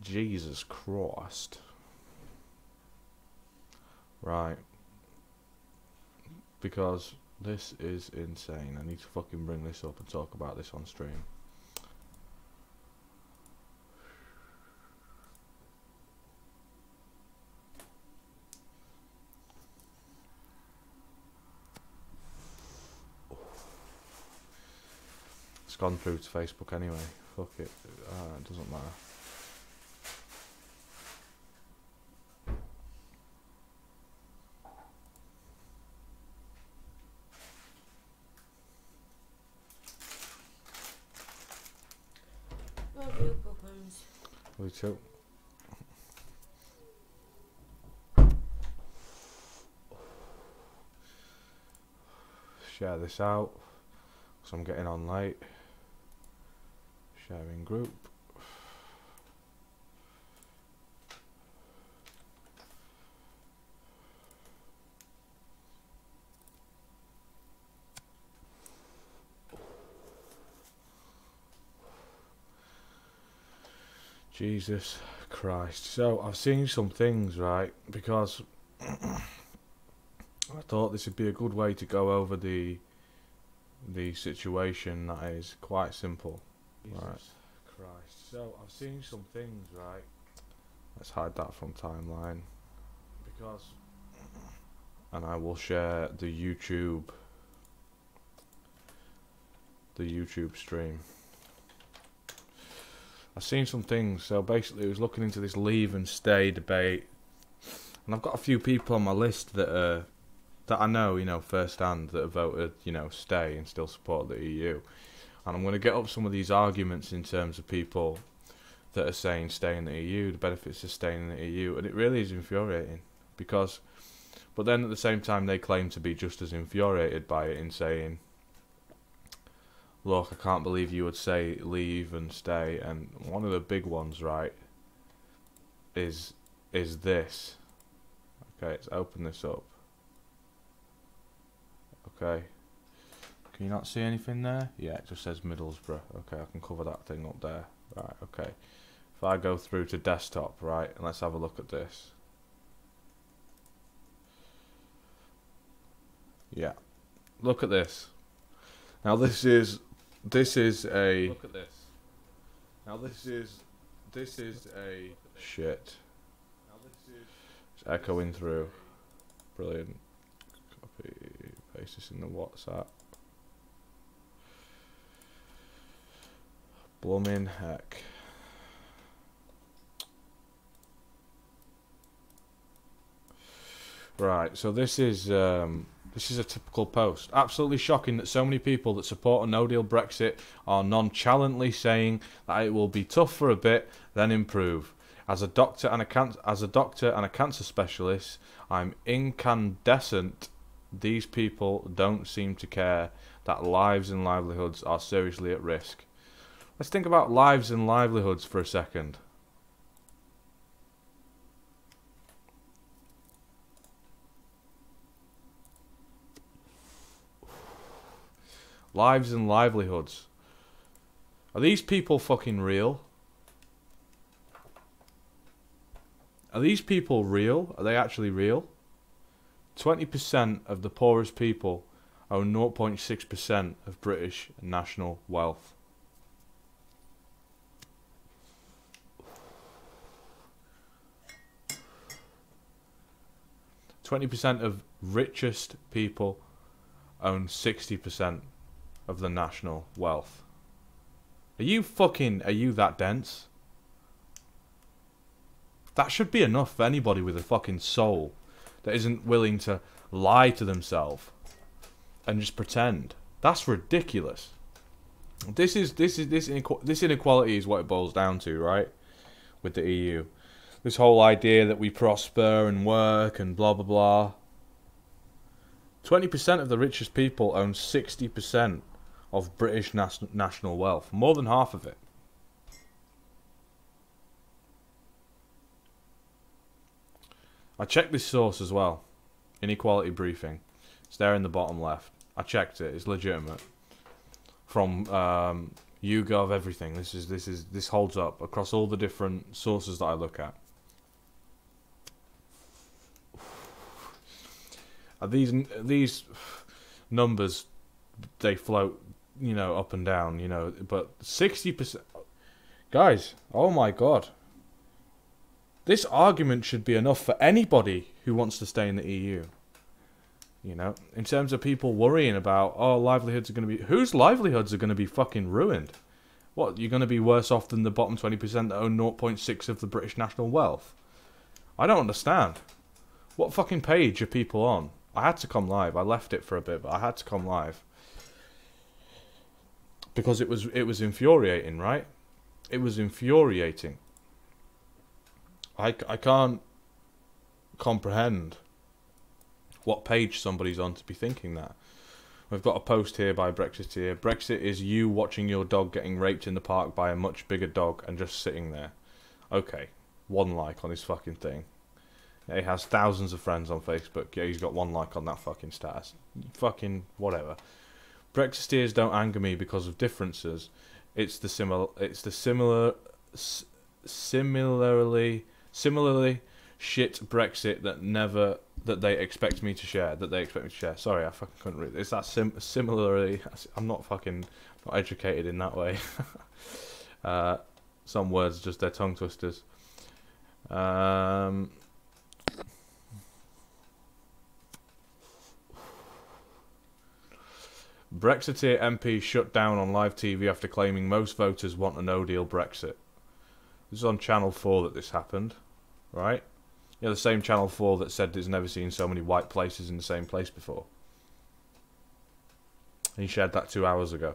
Jesus Christ. Right. Because this is insane. I need to fucking bring this up and talk about this on stream. It's gone through to Facebook anyway. Fuck it. It doesn't matter. Me too. Share this out, because I'm getting on late. Sharing group. Jesus Christ. So I've seen some things, right, because I thought this would be a good way to go over the situation that is quite simple. Jesus Christ. So I've seen some things, right. Let's hide that from timeline, because, and I will share the YouTube stream. I've seen some things. So basically, I was looking into this leave and stay debate, and I've got a few people on my list that I know, you know, firsthand, that have voted, you know, stay and still support the EU. And I'm going to get up some of these arguments in terms of people that are saying stay in the EU, the benefits of staying in the EU, and it really is infuriating, because, but then at the same time they claim to be just as infuriated by it in saying, look, I can't believe you would say leave and stay. And one of the big ones, right, is this. Okay, let's open this up. Okay. Can you not see anything there? Yeah, it just says Middlesbrough. Okay, I can cover that thing up there. Right, okay. If I go through to desktop, right, and let's have a look at this. Yeah. Look at this. Now this is a look at this. Now this is a shit. Now this is it's echoing through. Brilliant. Copy, paste this in the WhatsApp. Blooming heck. Right, so this is a typical post. Absolutely shocking that so many people that support a no-deal Brexit are nonchalantly saying that it will be tough for a bit, then improve. As a doctor and a cancer specialist, I'm incandescent. These people don't seem to care that lives and livelihoods are seriously at risk. Let's think about lives and livelihoods for a second. Lives and livelihoods. Are these people fucking real? Are these people real? Are they actually real? 20% of the poorest people own 0.6% of British national wealth. %20 of richest people own 60% of the national wealth. Are you that dense? That should be enough for anybody with a fucking soul that isn't willing to lie to themselves and just pretend. That's ridiculous. This inequality is what it boils down to, right? With the EU. This whole idea that we prosper and work and blah blah blah. 20% of the richest people own 60% of British national wealth. More than half of it. I checked this source as well. Inequality briefing. It's there in the bottom left. I checked it. It's legitimate. From YouGov, everything. This holds up across all the different sources that I look at. These numbers, they float, up and down, but 60%, guys, oh my god, this argument should be enough for anybody who wants to stay in the EU. In terms of people worrying about, livelihoods are going to be... Whose livelihoods are going to be fucking ruined? What, you're going to be worse off than the bottom 20% that own 0.6 of the British national wealth? I don't understand. What fucking page are people on? I had to come live. I left it for a bit, but I had to come live. Because it was infuriating, right? It was infuriating. I can't comprehend what page somebody's on to be thinking that. We've got a post here by Brexiteer. Brexit is you watching your dog getting raped in the park by a much bigger dog and just sitting there. Okay, 1 like on his fucking thing. He has thousands of friends on Facebook. Yeah, he's got 1 like on that fucking status. Fucking whatever. Brexiteers don't anger me because of differences. It's the similarly shit Brexit that they expect me to share. Sorry, I fucking couldn't read. It's that similarly. I'm not educated in that way. Some words just their tongue twisters. Brexiteer MP shut down on live TV after claiming most voters want a no-deal Brexit. This is on Channel 4 that this happened, right? The same Channel 4 that said it's never seen so many white places in the same place before. And he shared that 2 hours ago.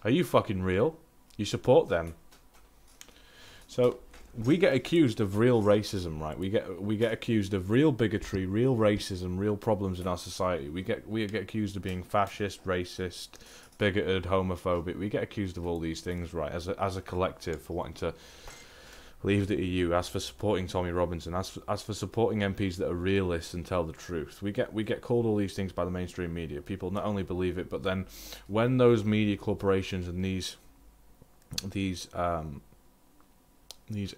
Are you fucking real? You support them. So, we get accused of real racism, right? We get accused of real bigotry, real racism, real problems in our society. We get accused of being fascist, racist, bigoted, homophobic. We get accused of all these things, right? As a collective, for wanting to leave the EU. As for supporting Tommy Robinson, as for supporting MPs that are realists and tell the truth, we get called all these things by the mainstream media. People not only believe it, but then when those media corporations and these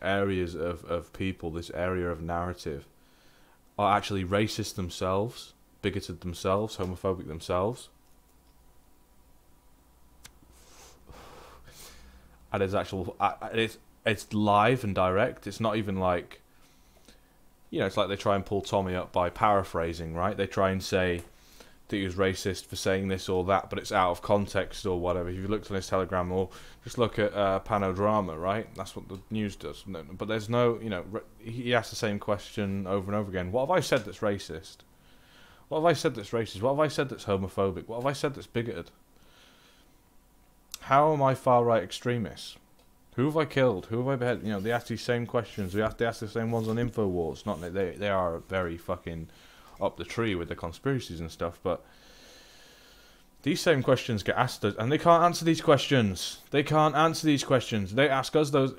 areas of people, this area of narrative, are actually racist themselves, bigoted themselves, homophobic themselves, and it's live and direct. It's not even like, it's like they try and pull Tommy up by paraphrasing, right? They try and say that he was racist for saying this or that, but it's out of context or whatever. If you looked on his Telegram, or just look at Panodrama, right? That's what the news does. No, but there's no, he asks the same question over and over again. What have I said that's racist? What have I said that's racist? What have I said that's homophobic? What have I said that's bigoted? How am I far-right extremists? Who have I killed? Who have I beheaded? They ask these same questions. They ask the same ones on InfoWars. Not they are very fucking up the tree with the conspiracies and stuff, but these same questions get asked us, and they can't answer these questions. They ask us those.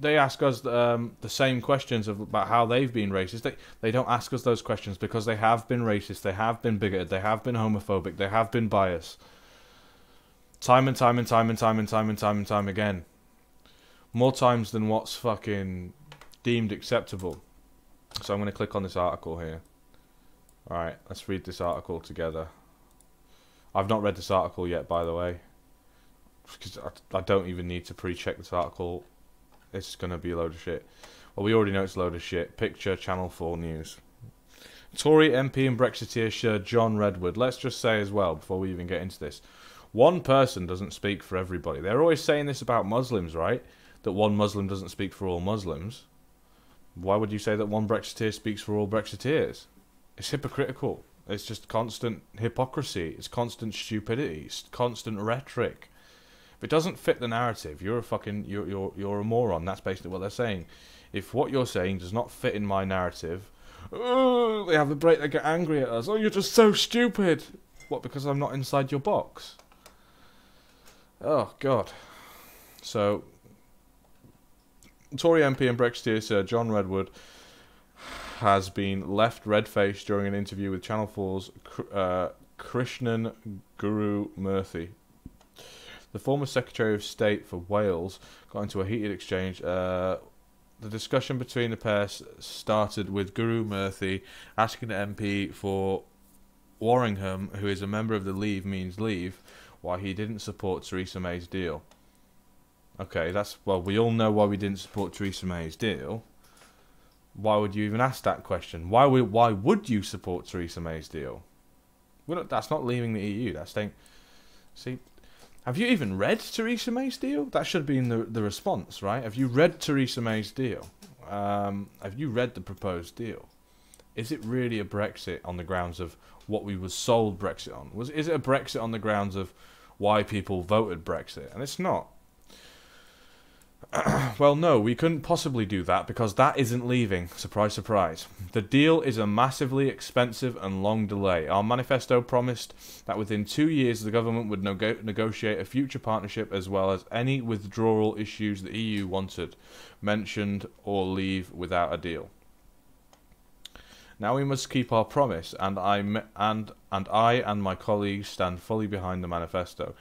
They ask us the same questions about how they've been racist. They don't ask us those questions because they have been racist. They have been bigoted. They have been homophobic. They have been biased. Time and time again. More times than what's fucking deemed acceptable. So I'm going to click on this article here. Alright, let's read this article together. I've not read this article yet, by the way, because I don't even need to pre-check this article. It's going to be a load of shit. Well, we already know it's a load of shit. Picture Channel 4 News. Tory MP and Brexiteer Sir John Redwood. Let's just say as well, before we even get into this, one person doesn't speak for everybody. They're always saying this about Muslims, right? That one Muslim doesn't speak for all Muslims. Why would you say that one Brexiteer speaks for all Brexiteers? It's hypocritical. It's just constant hypocrisy. It's constant stupidity. It's constant rhetoric. If it doesn't fit the narrative, you're a moron. That's basically what they're saying. If what you're saying does not fit in my narrative, they have a break. They get angry at us. Oh, you're just so stupid. What? Because I'm not inside your box. Oh God. So, Tory MP and Brexiteer Sir John Redwood has been left red-faced during an interview with Channel 4's Krishnan Guru Murthy. The former Secretary of State for Wales got into a heated exchange. The discussion between the pair started with Guru Murthy asking the MP for Warringham, who is a member of the Leave Means Leave, why he didn't support Theresa May's deal. Okay, well, we all know why we didn't support Theresa May's deal. Why would you even ask that question? Why would you support Theresa May's deal? That's not leaving the EU. That's saying, see, have you even read Theresa May's deal? That should be in the response, right? Have you read Theresa May's deal? Have you read the proposed deal? Is it really a Brexit on the grounds of what we were sold Brexit on? Is it a Brexit on the grounds of why people voted Brexit? And it's not. Well, no, we couldn't possibly do that because that isn't leaving. Surprise, surprise. The deal is a massively expensive and long delay. Our manifesto promised that within 2 years the government would negotiate a future partnership as well as any withdrawal issues the EU wanted, mentioned, or leave without a deal. Now we must keep our promise, and I and my colleagues stand fully behind the manifesto.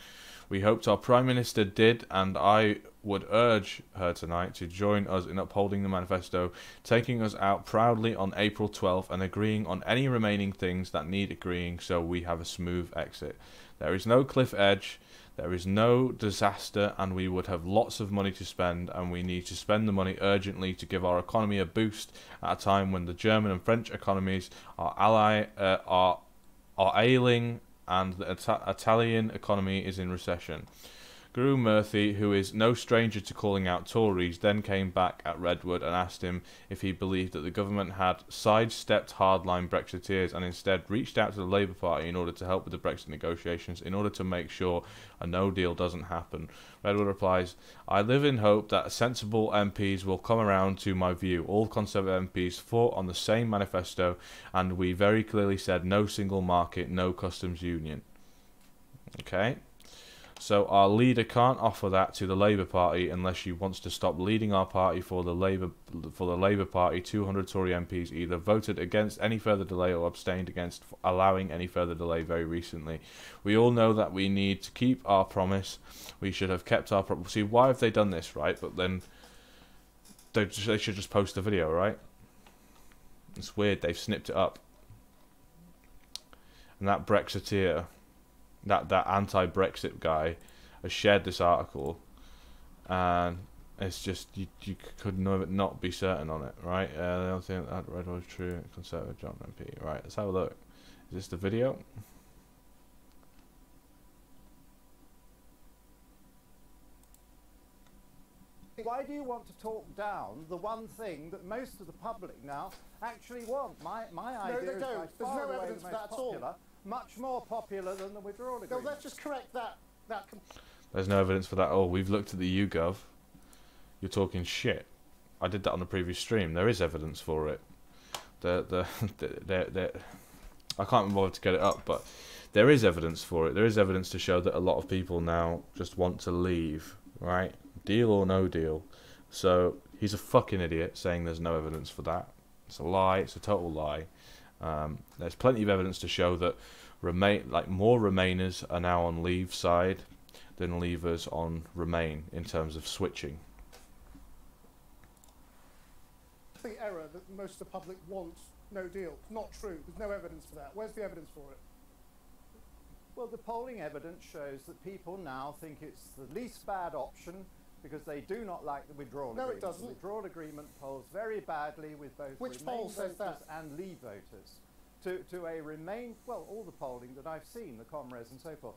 We hoped our Prime Minister did, and I would urge her tonight to join us in upholding the manifesto, taking us out proudly on April 12th and agreeing on any remaining things that need agreeing so we have a smooth exit. There is no cliff edge, there is no disaster, and we would have lots of money to spend, and we need to spend the money urgently to give our economy a boost at a time when the German and French economies are ailing and the Italian economy is in recession. Guru Murthy, who is no stranger to calling out Tories, then came back at Redwood and asked him if he believed that the government had sidestepped hardline Brexiteers and instead reached out to the Labour Party in order to help with the Brexit negotiations in order to make sure a no deal doesn't happen. Redwood replies, I live in hope that sensible MPs will come around to my view. All Conservative MPs fought on the same manifesto and we very clearly said no single market, no customs union. Okay. So our leader can't offer that to the Labour Party unless she wants to stop leading our party. For the Labour Party, 200 Tory MPs either voted against any further delay or abstained against allowing any further delay very recently. We all know that we need to keep our promise. We should have kept our promise. See, why have they done this, right? But then they should just post the video, right? It's weird. They've snipped it up. And that Brexiteer, that anti-Brexit guy, has shared this article, and it's just you could not be certain on it, right? The only thing that read was true. Conservative John MP. Right, let's have a look. Is this the video? Why do you want to talk down the one thing that most of the public now actually want? My idea is by far away the most popular, much more popular than the withdrawal agreement. No, let's just correct that. There's no evidence for that. Oh, we've looked at the YouGov. You're talking shit. I did that on the previous stream. There is evidence for it. I can't bother to get it up, but there is evidence for it. There is evidence to show that a lot of people now just want to leave, right? Deal or no deal. So he's a fucking idiot saying there's no evidence for that. It's a lie. It's a total lie. There's plenty of evidence to show that more Remainers are now on Leave side than Leavers on Remain in terms of switching. The error that most of the public wants no deal. Not true. There's no evidence for that. Where's the evidence for it? Well, the polling evidence shows that people now think it's the least bad option because they do not like the withdrawal agreement. No, it doesn't. The withdrawal agreement polls very badly with both Which Remain poll says voters that? and Leave voters. To a Remain, well, all the polling that I've seen, the Comres and so forth,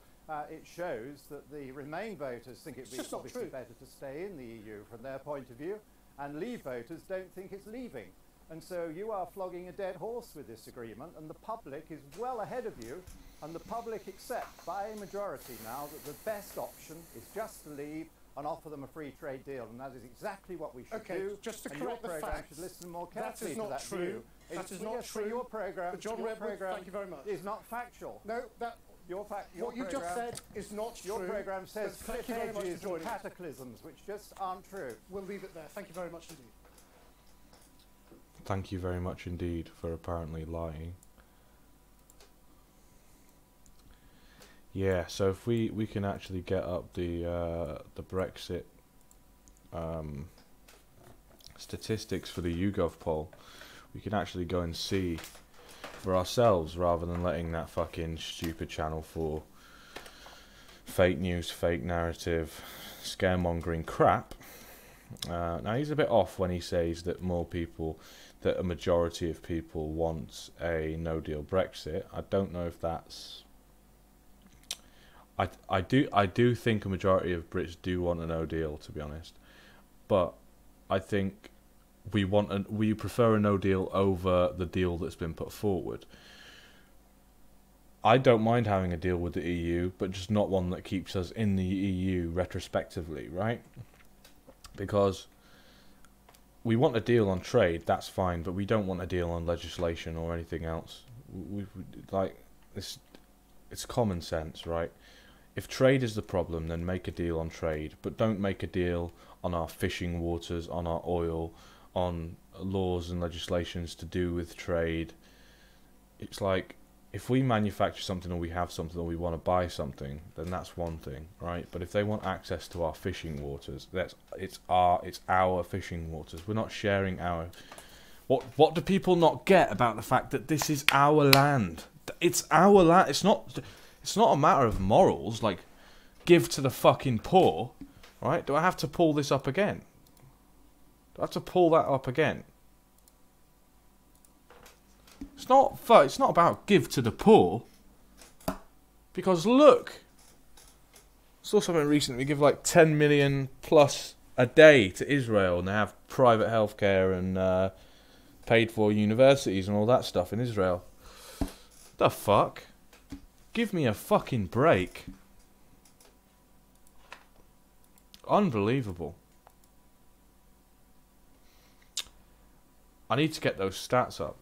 it shows that the Remain voters think it would be obviously better to stay in the EU from their point of view, and Leave voters don't think it's leaving. And so you are flogging a dead horse with this agreement, and the public is well ahead of you, and the public accept by a majority now that the best option is just to leave and offer them a free trade deal, and that is exactly what we should do. Just to and correct your the program facts, should listen more carefully to that true. view. That is not true. Your program, But John your Redwood, program thank you very much. is not factual. No, that What you just said is not true. Your program says Thank cliff you very much edges for joining and us. cataclysms, which just aren't true. We'll leave it there. Thank you very much indeed. Thank you very much indeed for apparently lying. Yeah, so if we can actually get up the Brexit statistics for the YouGov poll, we can actually go and see for ourselves rather than letting that fucking stupid Channel 4 fake news, fake narrative, scaremongering crap. Now he's a bit off when he says that that a majority of people want a no-deal Brexit. I don't know if that's. I do think a majority of Brits do want a no-deal, to be honest, but I think we prefer a no-deal over the deal that's been put forward. I don't mind having a deal with the EU, but just not one that keeps us in the EU retrospectively, right? Because we want a deal on trade, that's fine, but we don't want a deal on legislation or anything else. It's common sense, right? If trade is the problem, then make a deal on trade, but don't make a deal on our fishing waters, on our oil, on laws and legislations to do with trade. It's like, if we manufacture something or we have something or we want to buy something, then that's one thing, right? But if they want access to our fishing waters, it's our fishing waters. We're not sharing our. What do people not get about the fact that this is our land? It's our land. It's not a matter of morals, like give to the fucking poor, right? Do I have to pull this up again? Do I have to pull that up again? It's not about give to the poor. Because look, I saw something recently. We give like 10 million plus a day to Israel, and they have private healthcare and paid for universities and all that stuff in Israel. The fuck? Give me a fucking break. Unbelievable. I need to get those stats up.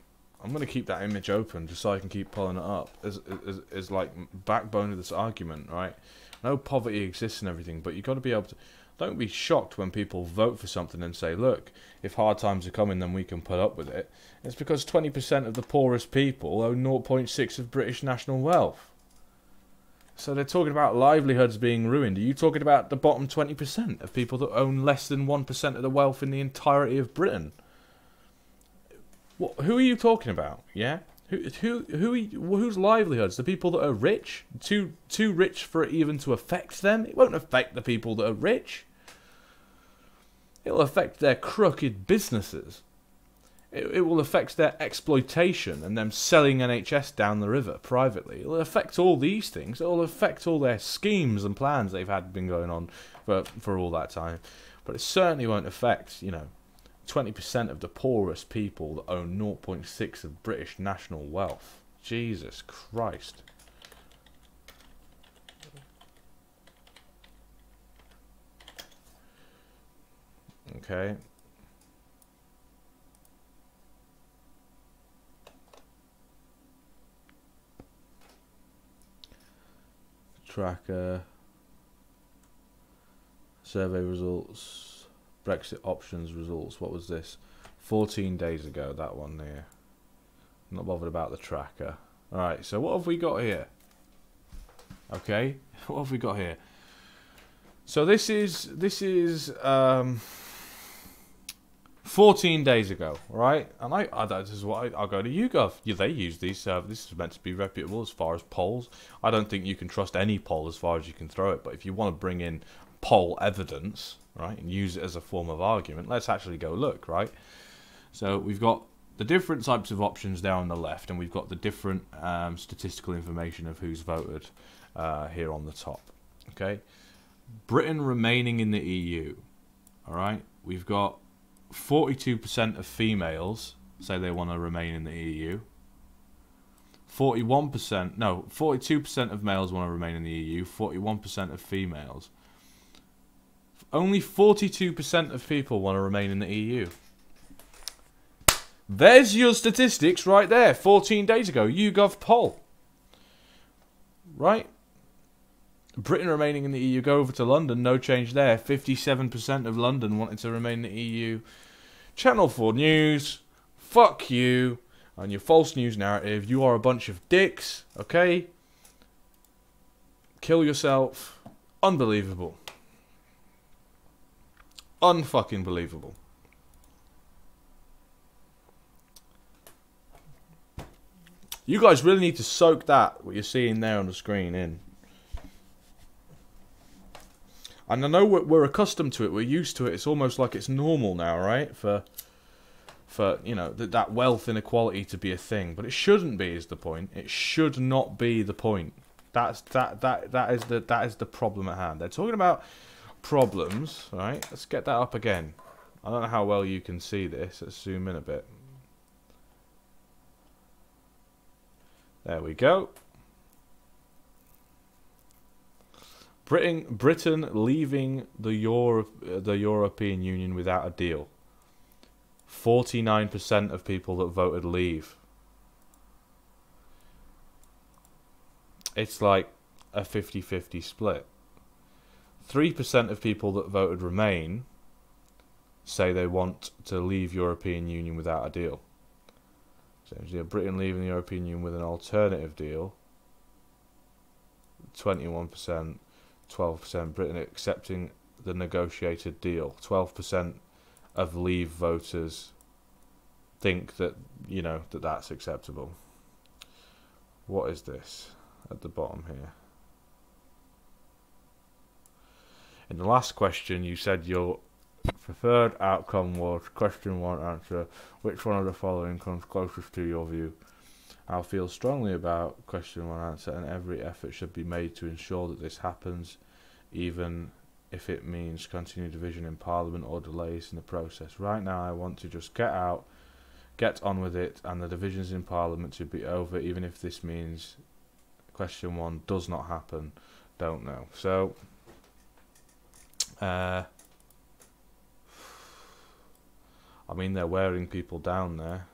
I'm going to keep that image open just so I can keep pulling it up as like backbone of this argument, right? I know poverty exists and everything, but you've got to be able to. Don't be shocked when people vote for something and say, look, if hard times are coming, then we can put up with it. It's because 20% of the poorest people own 0.6 of British national wealth. So they're talking about livelihoods being ruined. Are you talking about the bottom 20% of people that own less than 1% of the wealth in the entirety of Britain? Who are you talking about? Yeah, whose livelihoods? The people that are rich, too rich for it even to affect them. It won't affect the people that are rich. It'll affect their crooked businesses. It will affect their exploitation and them selling NHS down the river privately. It'll affect all these things. It'll affect all their schemes and plans they've been going on for all that time. But it certainly won't affect, 20% of the poorest people that own 0.6 of British national wealth. Jesus Christ. Okay. Tracker. Survey results. Brexit options results. What was this? 14 days ago, that one there. Not bothered about the tracker. Alright, so what have we got here? Okay, what have we got here? So this is 14 days ago, right? And this is what I'll go to YouGov. Yeah, they use these servers. This is meant to be reputable as far as polls. I don't think you can trust any poll as far as you can throw it. But if you want to bring in poll evidence, right, and use it as a form of argument, let's actually go look, right? So we've got the different types of options there on the left, and we've got the different statistical information of who's voted here on the top. Okay, Britain remaining in the EU. All right, we've got 42% of females say they want to remain in the EU. 42% of males want to remain in the EU. 41% of females. Only 42% of people want to remain in the EU. There's your statistics right there. 14 days ago, YouGov poll. Right? Britain remaining in the EU. Go over to London. No change there. 57% of London wanted to remain in the EU. Channel 4 News. Fuck you. And your false news narrative. You are a bunch of dicks. Okay? Kill yourself. Unbelievable. Unfucking believable. You guys really need to soak that, what you're seeing there on the screen, in. And I know we're accustomed to it, we're used to it, it's almost like it's normal now, right? For you know, that wealth inequality to be a thing. But it shouldn't be, is the point. It should not be the point. That is the problem at hand. They're talking about problems, right? Let's get that up again. I don't know how well you can see this. Let's zoom in a bit. There we go. Britain leaving the European Union without a deal. 49% of people that voted leave. It's like a 50-50 split. 3% of people that voted remain say they want to leave European Union without a deal. So Britain leaving the European Union with an alternative deal. 21%, 12% Britain accepting the negotiated deal. 12% of leave voters think that, you know, that's acceptable. What is this at the bottom here? In the last question, you said your preferred outcome was question 1 answer. Which one of the following comes closest to your view? I'll feel strongly about question 1 answer, and every effort should be made to ensure that this happens, even if it means continued division in Parliament or delays in the process. Right now, I want to just get on with it, and the divisions in Parliament should be over, even if this means question 1 does not happen. Don't know. So, I mean, they're wearing people down there.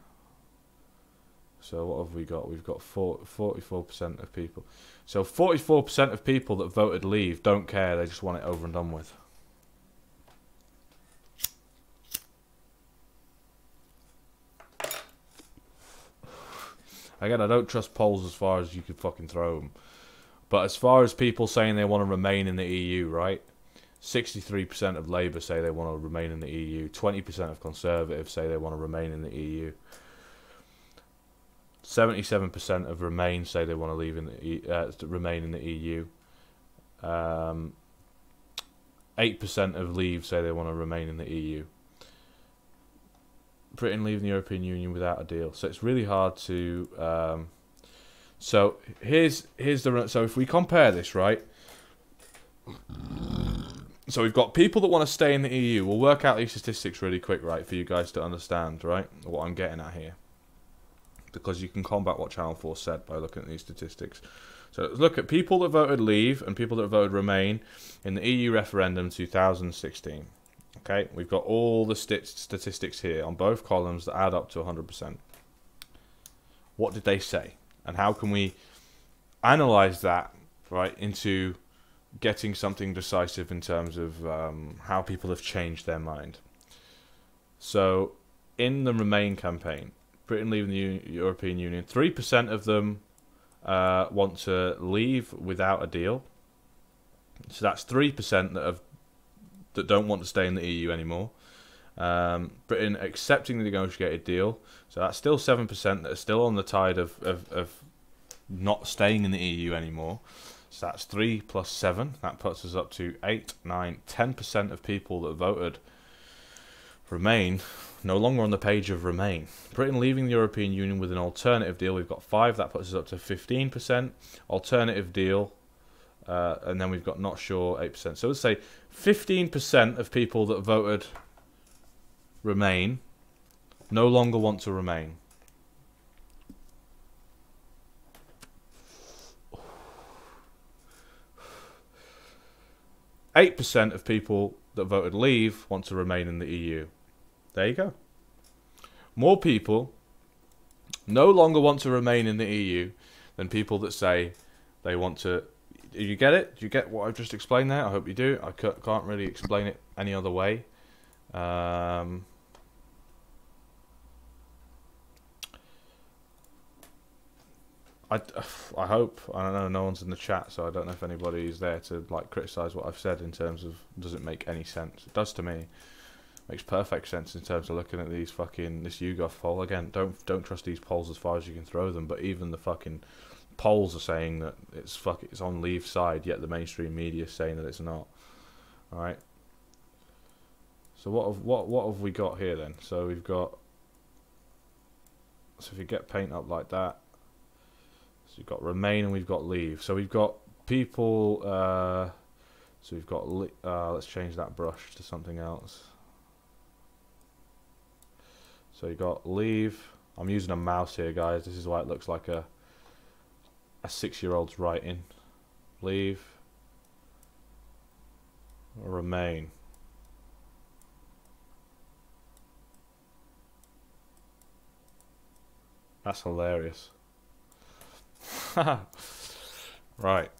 So what have we got? We've got 44% of people. So 44% of people that voted leave don't care. They just want it over and done with. Again, I don't trust polls as far as you could fucking throw them. But as far as people saying they want to remain in the EU, right? 63% of Labour say they want to remain in the EU. 20% of Conservatives say they want to remain in the EU. 77% of Remain say they want to leave in the remain in the EU. 8% of Leave say they want to remain in the EU. Britain leaving the European Union without a deal. So it's really hard to. So here's the. So if we compare this, right. So we've got people that want to stay in the EU. We'll work out these statistics really quick, right, for you guys to understand, right, what I'm getting at here. Because you can combat what Channel 4 said by looking at these statistics. So let's look at people that voted Leave and people that voted Remain in the EU referendum 2016. Okay, we've got all the statistics here on both columns that add up to 100%. What did they say? And how can we analyse that, right, into getting something decisive in terms of how people have changed their mind? So, in the Remain campaign, Britain leaving the European Union, 3% of them want to leave without a deal. So that's 3% that don't want to stay in the EU anymore. Britain accepting the negotiated deal. So that's still 7% that are still on the tide of not staying in the EU anymore. So that's 3 plus 7. That puts us up to 8, 9, 10% of people that voted Remain no longer on the page of Remain. Britain leaving the European Union with an alternative deal. We've got 5. That puts us up to 15%. Alternative deal. And then we've got not sure, 8%. So let's say 15% of people that voted Remain no longer want to remain. %8 of people that voted Leave want to remain in the EU. There you go. More people no longer want to remain in the EU than people that say they want to. Do you get it? Do you get what I've just explained there? I hope you do. I can't really explain it any other way. I hope. I don't know. No one's in the chat, so I don't know if anybody is there to like criticize what I've said in terms of does it make any sense. It does to me. Makes perfect sense in terms of looking at these this YouGov poll. Again, don't trust these polls as far as you can throw them. But even the fucking polls are saying that it's on Leave's side, yet the mainstream media is saying that it's not. All right. So what have we got here then? So we've got. So if you get paint up like that, so you've got Remain and we've got Leave. So we've got people. So we've got. Let's change that brush to something else. So you got Leave. I'm using a mouse here, guys. This is why it looks like a 6-year-old's writing. Leave. Remain. That's hilarious. Right.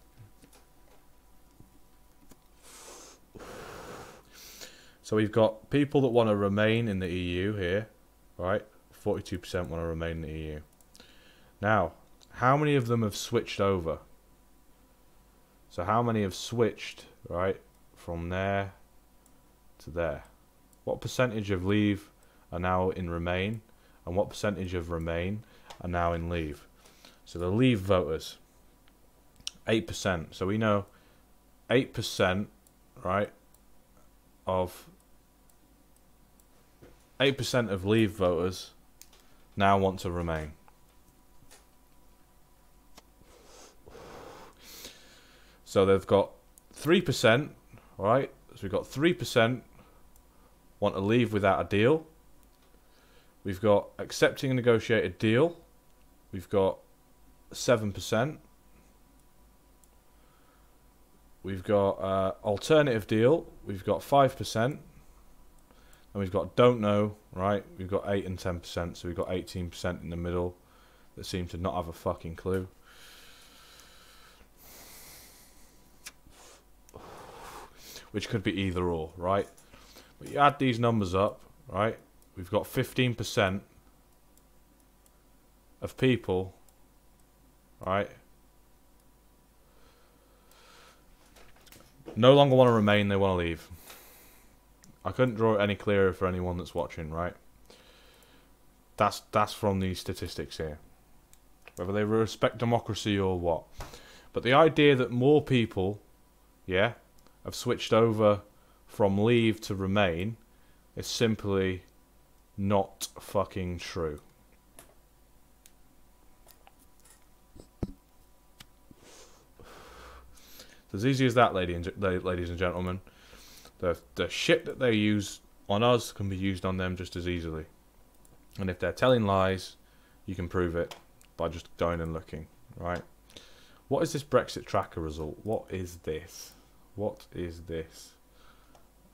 So we've got people that want to remain in the EU here. Right, 42% want to remain in the EU. Now, how many of them have switched over? So how many have switched, right, from there to there? What percentage of Leave are now in Remain, and what percentage of Remain are now in Leave? So the Leave voters, 8%. So we know 8%, right, of 8% of Leave voters now want to remain. So they've got 3%, right? So we've got 3% want to leave without a deal. We've got accepting a negotiated deal. We've got 7%. We've got alternative deal. We've got 5%. And we've got don't know, right? We've got 8 and 10%, so we've got 18% in the middle that seem to not have a fucking clue. Which could be either or, right? But you add these numbers up, right? We've got 15% of people, right? No longer want to remain, they want to leave. I couldn't draw it any clearer for anyone that's watching, right? That's from these statistics here. Whether they respect democracy or what. But the idea that more people, yeah, have switched over from Leave to Remain is simply not fucking true. It's as easy as that, ladies and gentlemen. The shit that they use on us can be used on them just as easily. And if they're telling lies, you can prove it by just going and looking, right? What is this Brexit tracker result? What is this? What is this?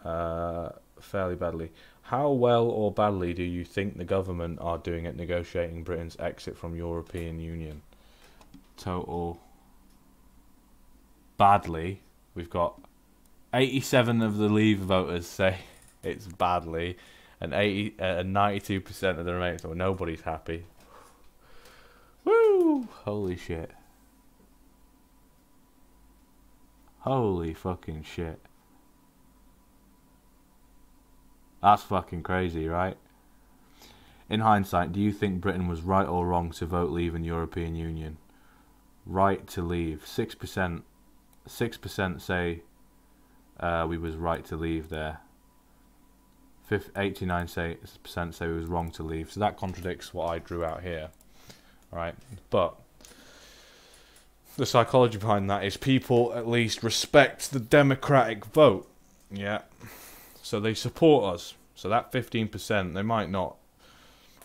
Fairly badly. How well or badly do you think the government are doing at negotiating Britain's exit from European Union? Total badly. We've got 87 of the Leave voters say it's badly, and 92% of the remaining. So nobody's happy. Woo! Holy shit! Holy fucking shit! That's fucking crazy, right? In hindsight, do you think Britain was right or wrong to vote Leave in European Union? Right to leave. 6%. 6% say we was right to leave there. 89% say we was wrong to leave. So that contradicts what I drew out here, right? But the psychology behind that is people at least respect the democratic vote, yeah. So they support us. So that 15%, they might not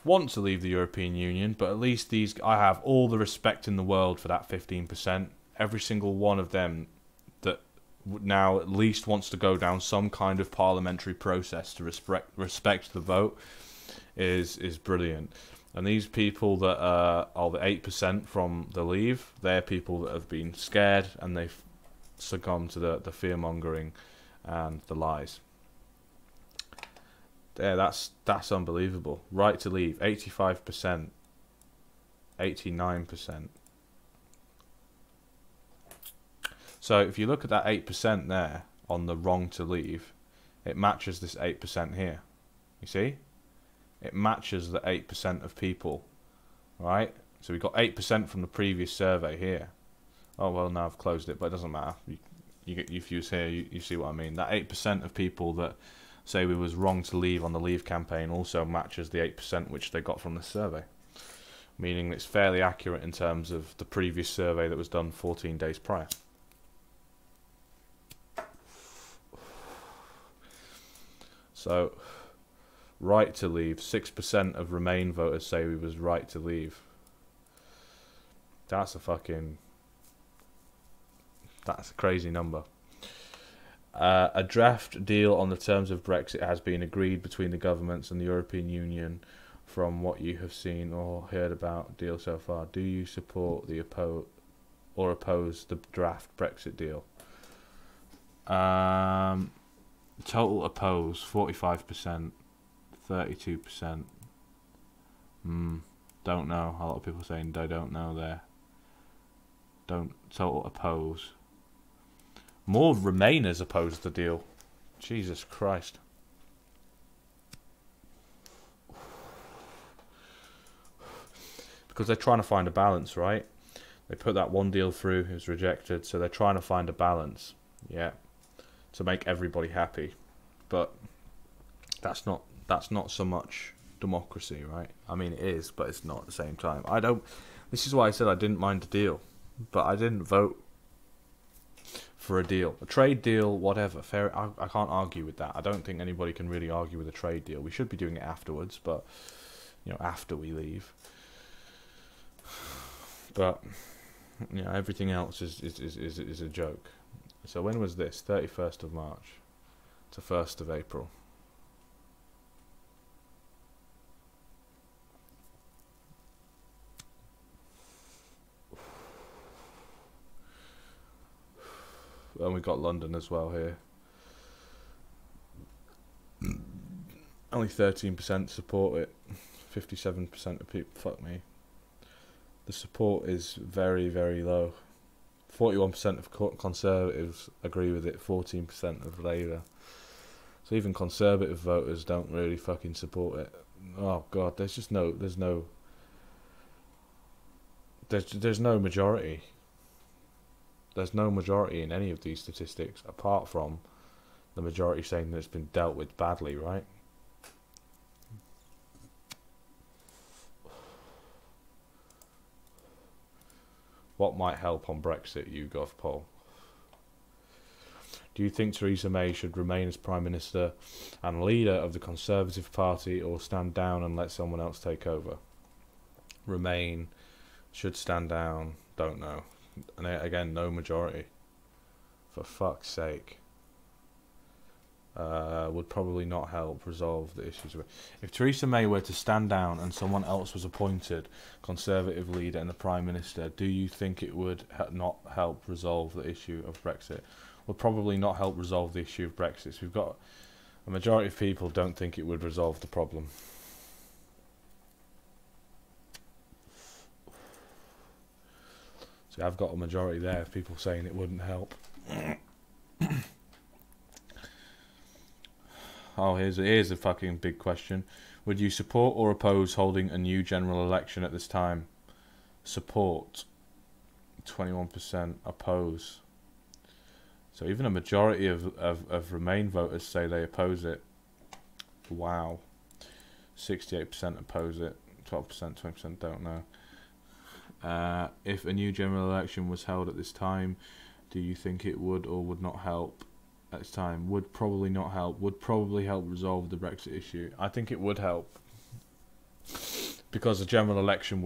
want to leave the European Union, but at least I have all the respect in the world for that 15%. Every single one of them that now at least wants to go down some kind of parliamentary process to respect the vote is brilliant. And these people that are the 8% from the Leave, they're people that have been scared and they've succumbed to the fear-mongering and the lies. Yeah, that's unbelievable. Right to leave, 85%, 89%. So if you look at that 8% there on the wrong to leave, it matches this 8% here. You see? It matches the 8% of people, right? So we got 8% from the previous survey here. Oh, well, now I've closed it, but it doesn't matter. You get your views here, you see what I mean. That 8% of people that say we was wrong to leave on the leave campaign also matches the 8% which they got from the survey. Meaning it's fairly accurate in terms of the previous survey that was done 14 days prior. So, right to leave, 6% of Remain voters say we was right to leave. That's a crazy number. A draft deal on the terms of Brexit has been agreed between the governments and the European Union. From what you have seen or heard about deal so far, do you support the oppose the draft Brexit deal? Total oppose 45%, 32%. Don't know. A lot of people saying they don't know there. Don't total oppose. More Remainers oppose the deal. Jesus Christ. Because they're trying to find a balance, right? They put that one deal through, it was rejected, so they're trying to find a balance, yeah, to make everybody happy. But that's not so much democracy, right? I mean, it is, but it's not at the same time. This is why I said I didn't mind the deal, but I didn't vote for a deal. A trade deal, whatever, fair. I can't argue with that. I don't think anybody can really argue with a trade deal. We should be doing it afterwards, but, you know, after we leave. But you know, everything else is a joke. So when was this? 31st of March to 1st of April. And we got London as well here. Only 13% support it. 57% of people. Fuck me. The support is very, very low. 41% of Conservatives agree with it, 14% of Labour. So even Conservative voters don't really fucking support it. Oh God, there's no majority. There's no majority in any of these statistics, apart from the majority saying that it's been dealt with badly, right? What might help on Brexit, YouGov poll? Do you think Theresa May should remain as Prime Minister and leader of the Conservative Party, or stand down and let someone else take over? Remain, should stand down, don't know. And again, no majority. For fuck's sake. Would probably not help resolve the issues. If Theresa May were to stand down and someone else was appointed Conservative leader and the Prime Minister, do you think it would not help resolve the issue of Brexit? Would probably not help resolve the issue of Brexit. So we've got a majority of people don't think it would resolve the problem. So I've got a majority there of people saying it wouldn't help. Oh, here's a fucking big question. Would you support or oppose holding a new general election at this time? Support. 21%. Oppose. So even a majority of Remain voters say they oppose it. Wow. 68% oppose it. 12%, 20% don't know. If a new general election was held at this time, do you think it would or would not help? At this time, would probably not help. Would probably help resolve the Brexit issue. I think it would help, because a general election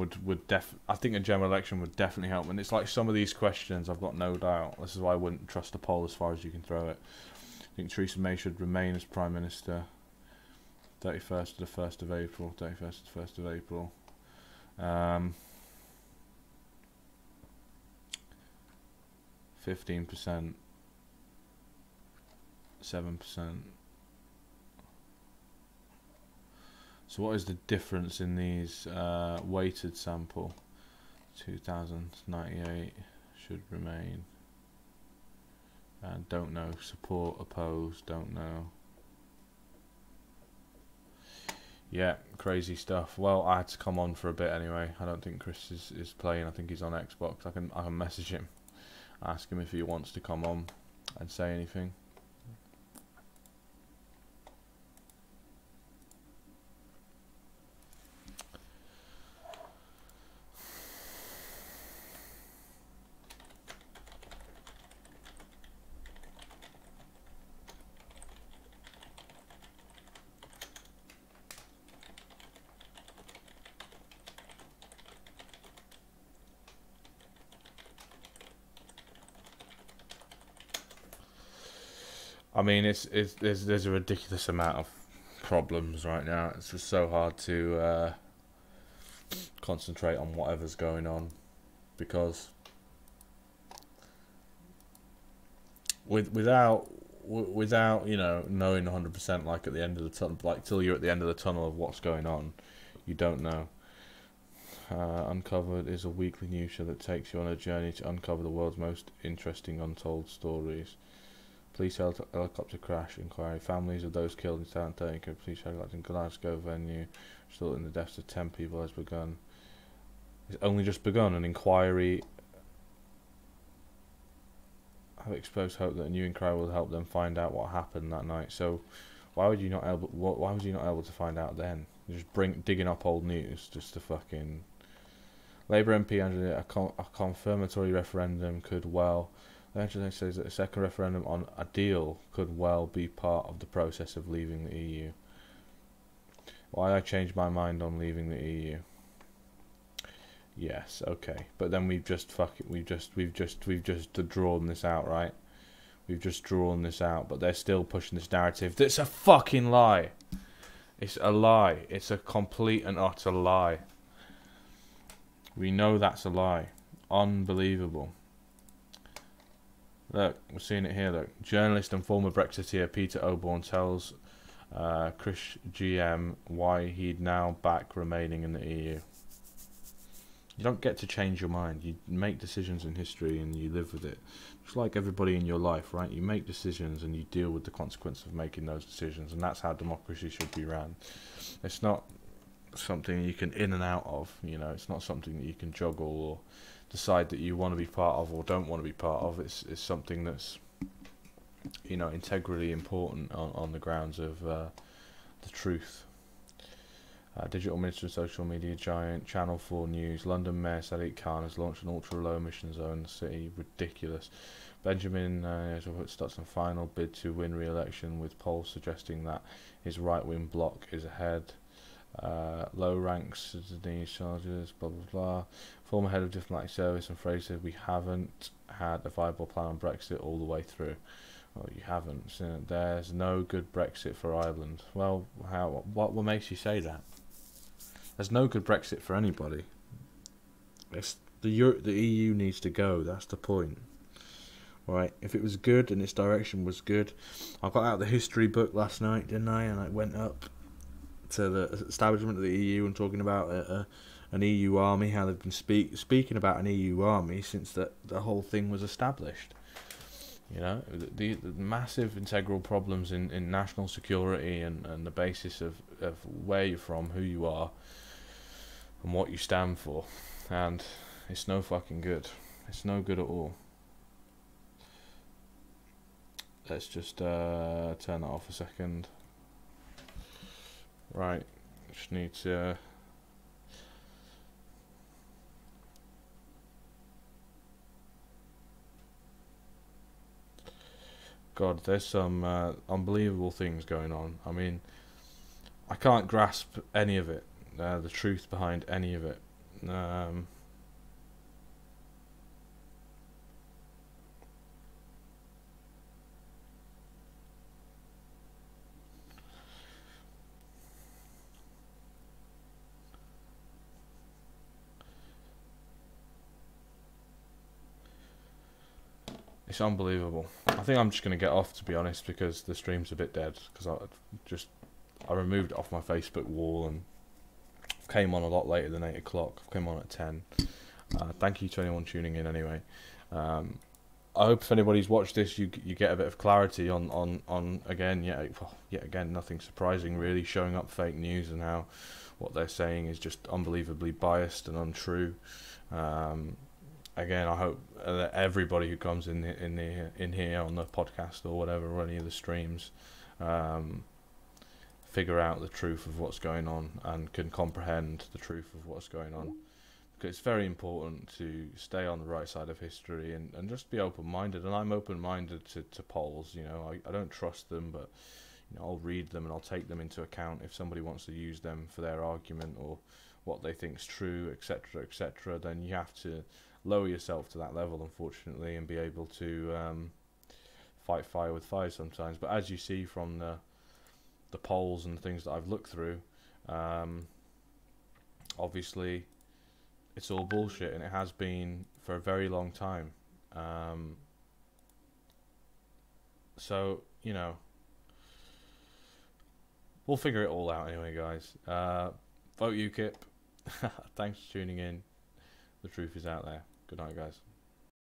I think a general election would definitely help. And it's like some of these questions, I've got no doubt. This is why I wouldn't trust a poll as far as you can throw it. I think Theresa May should remain as Prime Minister. 31st to the 1st of April. 31st to the 1st of April. 15%. 7%. So what is the difference in these weighted sample? 2098 should remain. Don't know. Support, oppose, don't know. Yeah, crazy stuff. Well, I had to come on for a bit anyway. I don't think Chris is playing. I think he's on Xbox. I can message him, ask him if he wants to come on and say anything. I mean, there's a ridiculous amount of problems right now. It's just so hard to concentrate on whatever's going on, because without you know, knowing 100%, like at the end of the tunnel, like till you're at the end of the tunnel of what's going on, you don't know. Uncovered is a weekly news show that takes you on a journey to uncover the world's most interesting untold stories. Police helicopter crash inquiry. Families of those killed in San Antonio. Police helicopter in Glasgow venue resulted in the deaths of 10 people has begun. It's only just begun. An inquiry have exposed hope that a new inquiry will help them find out what happened that night. So why was you not able to find out then? You're just digging up old news just to fucking. Labour MP under a confirmatory referendum could well. The legislature says that a second referendum on a deal could well be part of the process of leaving the EU. Why I changed my mind on leaving the EU? Yes, okay, but then we've just drawn this out, right? We've just drawn this out, but they're still pushing this narrative that's a fucking lie. It's a lie. It's a complete and utter lie. We know that's a lie. Unbelievable. Look, we're seeing it here. Look, journalist and former Brexiteer Peter Oborne tells Chris GM why he'd now back remaining in the EU. You don't get to change your mind. You make decisions in history and you live with it. Just like everybody in your life, right? You make decisions and you deal with the consequence of making those decisions, and that's how democracy should be ran. It's not something you can in and out of, you know. It's not something that you can juggle or decide that you want to be part of or don't want to be part of. It's something that's, you know, integrally important on the grounds of the truth. Digital Minister of Social Media giant Channel 4 News. London Mayor Sadiq Khan has launched an ultra-low emission zone in the city. Ridiculous. Benjamin starts a final bid to win re-election, with polls suggesting that his right-wing bloc is ahead. Low ranks Sudanese charges, blah blah blah. Former head of diplomatic service and Fraser said we haven't had a viable plan on Brexit all the way through. Well, you haven't. So there's no good Brexit for Ireland. Well, how? What makes you say that? There's no good Brexit for anybody. It's the EU needs to go. That's the point. Right? If it was good and its direction was good, I got out the history book last night, didn't I? And I went up to the establishment of the EU and talking about an EU army, how they've been speaking about an EU army since the whole thing was established. You know, the massive integral problems in national security and the basis of where you're from, who you are, and what you stand for. And it's no fucking good. It's no good at all. Let's just turn that off a second. Right, just need to. God, there's some unbelievable things going on. I mean, I can't grasp any of it, the truth behind any of it. It's unbelievable. I think I'm just going to get off, to be honest, because the stream's a bit dead. Because I removed it off my Facebook wall and came on a lot later than 8 o'clock. Came on at 10. Thank you to anyone tuning in anyway. I hope if anybody's watched this, you get a bit of clarity on again, yet again, nothing surprising really, showing up fake news and how what they're saying is just unbelievably biased and untrue. Again, I hope that everybody who comes in here on the podcast or whatever, or any of the streams, figure out the truth of what's going on and can comprehend the truth of what's going on. Because it's very important to stay on the right side of history and just be open-minded. And I'm open-minded to polls. You know, I don't trust them, but you know, I'll read them and I'll take them into account if somebody wants to use them for their argument or what they think's true, etc., etc. Then you have to lower yourself to that level, unfortunately, and be able to fight fire with fire sometimes. But as you see from the polls and things that I've looked through, obviously it's all bullshit, and it has been for a very long time. So, you know, we'll figure it all out anyway, guys. Vote UKIP. Thanks for tuning in. The truth is out there. Good night, guys.